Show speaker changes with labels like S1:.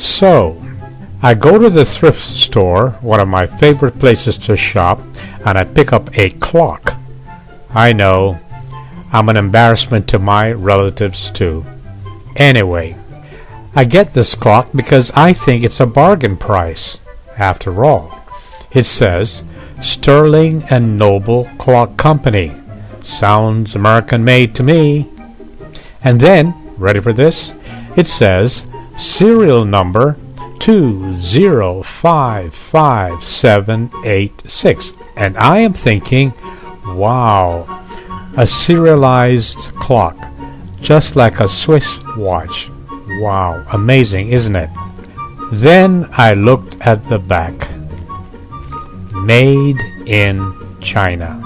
S1: So, I go to the thrift store, one of my favorite places to shop, and I pick up a clock. I know, I'm an embarrassment to my relatives too. Anyway, I get this clock because I think it's a bargain price. After all, it says Sterling and Noble Clock Company. Sounds American made to me. And then, ready for this? It says serial number 2055786. And I am thinking, wow, a serialized clock, just like a Swiss watch. Wow, amazing, isn't it? Then I looked at the back. Made in China.